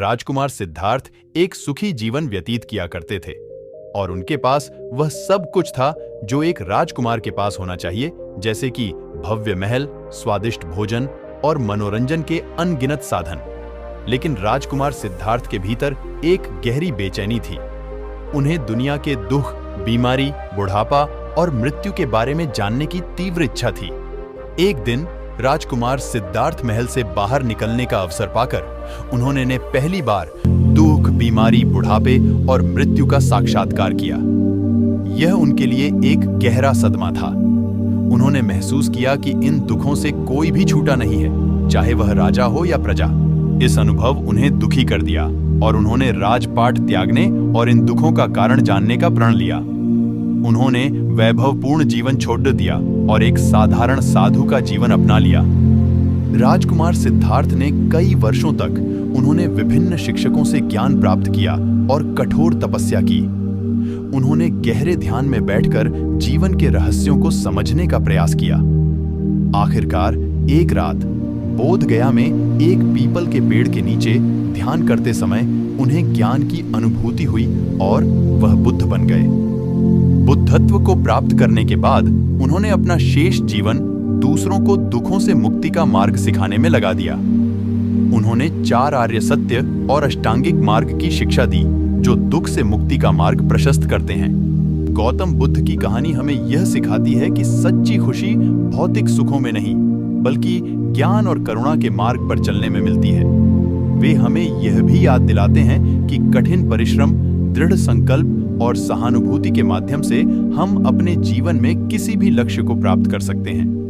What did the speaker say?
राजकुमार सिद्धार्थ एक सुखी जीवन व्यतीत किया करते थे और उनके पास वह सब कुछ था जो एक राजकुमार के पास होना चाहिए, जैसे कि भव्य महल, स्वादिष्ट भोजन और मनोरंजन के अनगिनत साधन। लेकिन राजकुमार सिद्धार्थ के भीतर एक गहरी बेचैनी थी। उन्हें दुनिया के दुख, बीमारी, बुढ़ापा और मृत्यु के बारे में जानने की तीव्र इच्छा थी। एक दिन राजकुमार सिद्धार्थ महल से बाहर निकलने का अवसर पाकर उन्होंने पहली बार दुख, बीमारी, बुढ़ापे और मृत्यु का साक्षात्कार किया। यह उनके लिए एक गहरा सदमा था। उन्होंने महसूस किया कि इन दुखों से कोई भी छूटा नहीं है, चाहे वह राजा हो या प्रजा। इस अनुभव उन्हें दुखी कर दिया और उन्होंने राजपाट त्यागने और इन दुखों का कारण जानने का प्रण लिया। उन्होंने वैभवपूर्ण जीवन छोड़ दिया और एक साधारण साधु का जीवन अपना लिया। राजकुमार सिद्धार्थ ने कई वर्षों तक उन्होंने विभिन्न शिक्षकों से ज्ञान प्राप्त किया और कठोर तपस्या की। उन्होंने गहरे ध्यान में बैठकर जीवन के रहस्यों को समझने का प्रयास किया। आखिरकार एक रात बोध गया में एक पीपल के पेड़ के नीचे ध्यान करते समय उन्हें ज्ञान की अनुभूति हुई और वह बुद्ध बन गए। बुद्धत्व को प्राप्त करने के बाद उन्होंने अपना शेष जीवन दूसरों को दुखों से मुक्ति का मार्ग सिखाने में लगा दिया। उन्होंने 4 आर्य सत्य और अष्टांगिक मार्ग की शिक्षा दी, जो दुख से मुक्ति का मार्ग प्रशस्त करते हैं। गौतम बुद्ध की कहानी हमें यह सिखाती है कि सच्ची खुशी भौतिक सुखों में नहीं, बल्कि ज्ञान और करुणा के मार्ग पर चलने में मिलती है। वे हमें यह भी याद दिलाते हैं कि कठिन परिश्रम, दृढ़ संकल्प और सहानुभूति के माध्यम से हम अपने जीवन में किसी भी लक्ष्य को प्राप्त कर सकते हैं।